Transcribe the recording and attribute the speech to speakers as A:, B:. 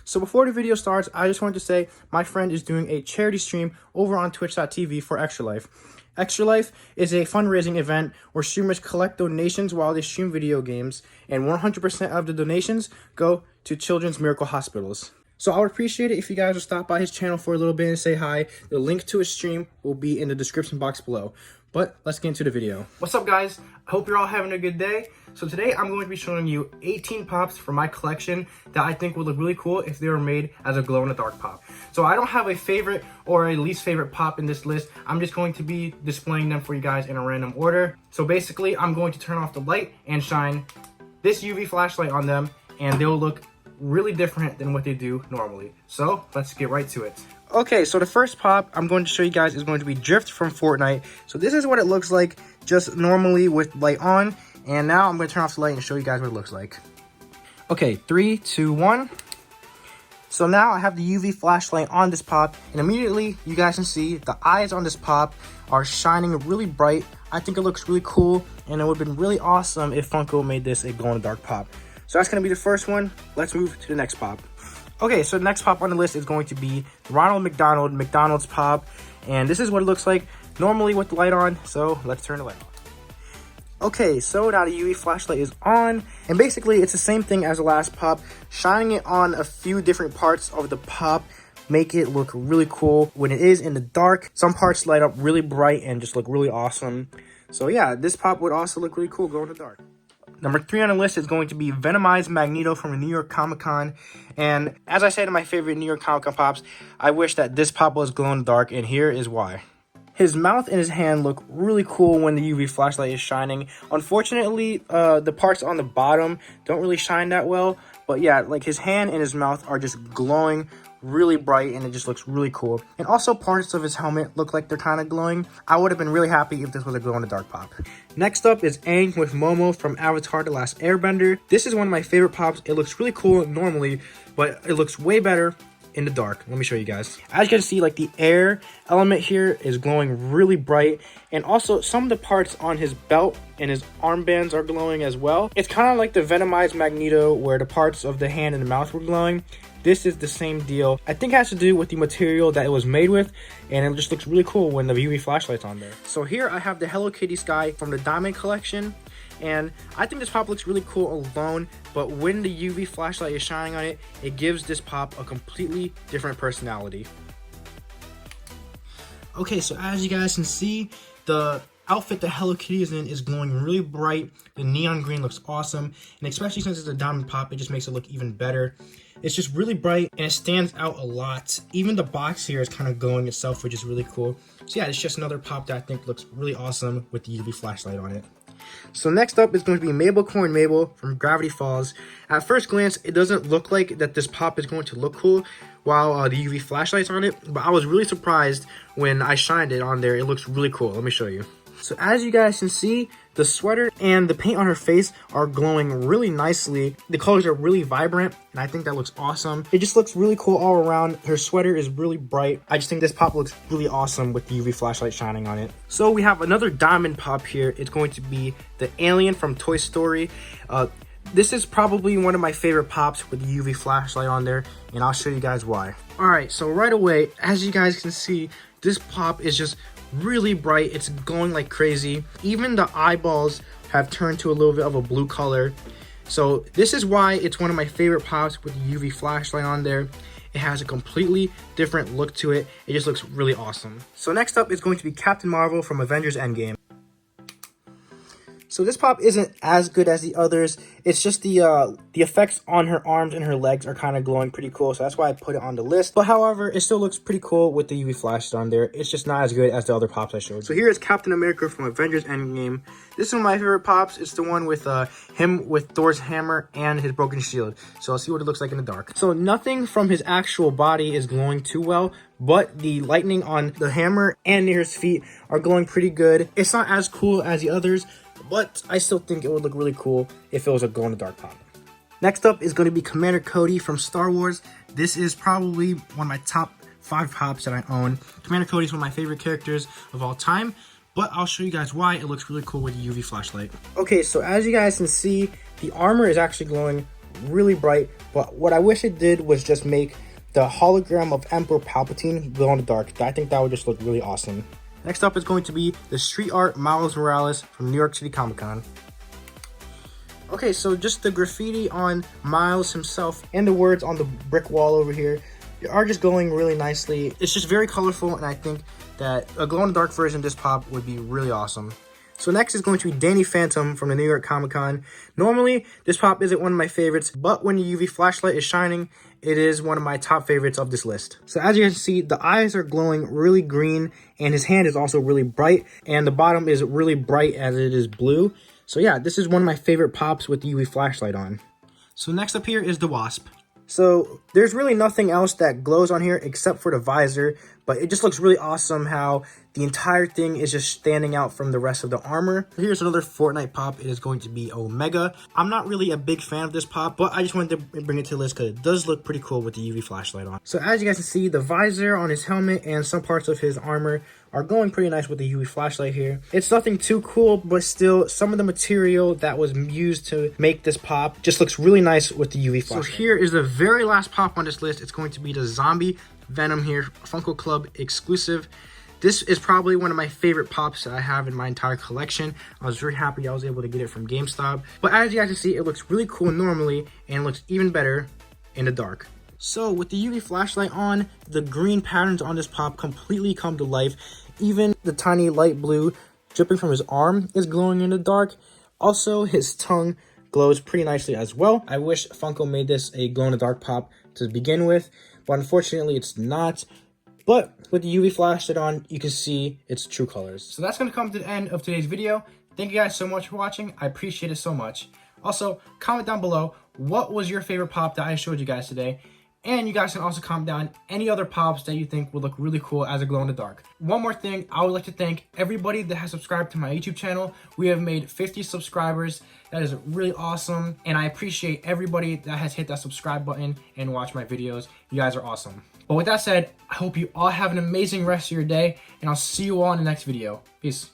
A: So before the video starts, I just wanted to say my friend is doing a charity stream over on twitch.tv for Extra Life. Extra Life is a fundraising event where streamers collect donations while they stream video games, and 100% of the donations go to children's miracle hospitals. So I would appreciate it if you guys would stop by his channel for a little bit and say hi. The link to his stream will be in the description box below. But let's get into the video. What's up, guys? I hope you're all having a good day. So today I'm going to be showing you 18 pops from my collection that I think would look really cool if they were made as a glow-in-the-dark pop. So I don't have a favorite or a least favorite pop in this list. I'm just going to be displaying them for you guys in a random order. So basically, I'm going to turn off the light and shine this UV flashlight on them, and they'll look really different than what they do normally. So let's get right to it. Okay, so the first pop I'm going to show you guys is going to be Drift from Fortnite. So this is what it looks like just normally with light on. And now I'm going to turn off the light and show you guys what it looks like. Okay, 3, 2, 1. So now I have the UV flashlight on this pop, and immediately you guys can see the eyes on this pop are shining really bright. I think it looks really cool, and it would have been really awesome if Funko made this a glow-in-the-dark pop. So that's going to be the first one. Let's move to the next pop. Okay, so the next pop on the list is going to be Ronald McDonald's pop, and this is what it looks like normally with the light on. So let's turn the light on. Okay, so now the UV flashlight is on, and basically it's the same thing as the last pop. Shining it on a few different parts of the pop make it look really cool. When it is in the dark, some parts light up really bright and just look really awesome. So yeah, this pop would also look really cool glow in the dark. Number 3 on the list is going to be Venomized Magneto from the New York Comic Con. And as I said in my favorite New York Comic Con pops, I wish that this pop was glow in the dark, and here is why. His mouth and his hand look really cool when the UV flashlight is shining. Unfortunately, the parts on the bottom don't really shine that well. But yeah, like his hand and his mouth are just glowing really bright, and it just looks really cool. And also parts of his helmet look like they're kind of glowing. I would have been really happy if this was a glow-in-the-dark pop. Next up is Aang with Momo from Avatar the Last Airbender. This is one of my favorite pops. It looks really cool normally, but it looks way better in the dark. Let me show you guys. As you can see, like the air element here is glowing really bright, and also some of the parts on his belt and his armbands are glowing as well. It's kind of like the Venomized Magneto where the parts of the hand and the mouth were glowing. This is the same deal. I think it has to do with the material that it was made with, and it just looks really cool when the UV flashlight's on there. So here I have the Hello Kitty Sky from the Diamond Collection, and I think this pop looks really cool alone, but when the UV flashlight is shining on it, it gives this pop a completely different personality. Okay, so as you guys can see, the outfit that Hello Kitty is in is glowing really bright. The neon green looks awesome, and especially since it's a diamond pop, it just makes it look even better. It's just really bright, and it stands out a lot. Even the box here is kind of glowing itself, which is really cool. So yeah, it's just another pop that I think looks really awesome with the UV flashlight on it. So next up is going to be Mabel from Gravity Falls. At first glance, it doesn't look like that this pop is going to look cool while the UV flashlight's on it, but I was really surprised when I shined it on there. It looks really cool. Let me show you. So as you guys can see, the sweater and the paint on her face are glowing really nicely. The colors are really vibrant, and I think that looks awesome. It just looks really cool all around. Her sweater is really bright. I just think this pop looks really awesome with the UV flashlight shining on it. So we have another diamond pop here. It's going to be the alien from Toy Story. This is probably one of my favorite pops with the UV flashlight on there, and I'll show you guys why. Alright, so right away, as you guys can see, this pop is just really bright. It's glowing like crazy. Even the eyeballs have turned to a little bit of a blue color. So this is why it's one of my favorite pops with the UV flashlight on there. It has a completely different look to it. It just looks really awesome. So next up is going to be Captain Marvel from Avengers Endgame. So this pop isn't as good as the others. It's just the effects on her arms and her legs are kind of glowing pretty cool. So that's why I put it on the list. But however, it still looks pretty cool with the UV flashes on there. It's just not as good as the other pops I showed. So here is Captain America from Avengers Endgame. This is one of my favorite pops. It's the one with him with Thor's hammer and his broken shield. So I'll see what it looks like in the dark. So nothing from his actual body is glowing too well, but the lightning on the hammer and near his feet are glowing pretty good. It's not as cool as the others, but I still think it would look really cool if it was a glow-in-the-dark pop. Next up is going to be Commander Cody from Star Wars. This is probably one of my top 5 pops that I own. Commander Cody is one of my favorite characters of all time, but I'll show you guys why it looks really cool with the UV flashlight. Okay, so as you guys can see, the armor is actually glowing really bright, but what I wish it did was just make the hologram of Emperor Palpatine glow in the dark. I think that would just look really awesome. Next up is going to be the street art Miles Morales from New York City Comic Con. Okay, so just the graffiti on Miles himself and the words on the brick wall over here are just going really nicely. It's just very colorful, and I think that a glow-in-the-dark version of this pop would be really awesome. So next is going to be Danny Phantom from the New York Comic Con. Normally, this pop isn't one of my favorites, but when the UV flashlight is shining, it is one of my top favorites of this list. So as you can see, the eyes are glowing really green, and his hand is also really bright, and the bottom is really bright as it is blue. So yeah, this is one of my favorite pops with the UV flashlight on. So next up here is the Wasp. So there's really nothing else that glows on here except for the visor, but it just looks really awesome how the entire thing is just standing out from the rest of the armor. Here's another Fortnite pop. It is going to be Omega. I'm not really a big fan of this pop, but I just wanted to bring it to the list because it does look pretty cool with the UV flashlight on. So as you guys can see, the visor on his helmet and some parts of his armor are going pretty nice with the UV flashlight here. It's nothing too cool, but still some of the material that was used to make this pop just looks really nice with the UV flashlight. So here is the very last pop on this list. It's going to be the Zombie Venom here, Funko Club exclusive. This is probably one of my favorite pops that I have in my entire collection. I was very happy I was able to get it from GameStop. But as you guys can see, it looks really cool normally and looks even better in the dark. So with the UV flashlight on, the green patterns on this pop completely come to life. Even the tiny light blue dripping from his arm is glowing in the dark. Also, his tongue glows pretty nicely as well. I wish Funko made this a glow-in-the-dark pop to begin with, but unfortunately it's not. But with the UV flashlight on, you can see its true colors. So that's going to come to the end of today's video. Thank you guys so much for watching. I appreciate it so much. Also, comment down below, what was your favorite pop that I showed you guys today? And you guys can also comment down any other pops that you think would look really cool as a glow-in-the-dark. One more thing, I would like to thank everybody that has subscribed to my YouTube channel. We have made 50 subscribers. That is really awesome. And I appreciate everybody that has hit that subscribe button and watched my videos. You guys are awesome. But with that said, I hope you all have an amazing rest of your day, and I'll see you all in the next video. Peace.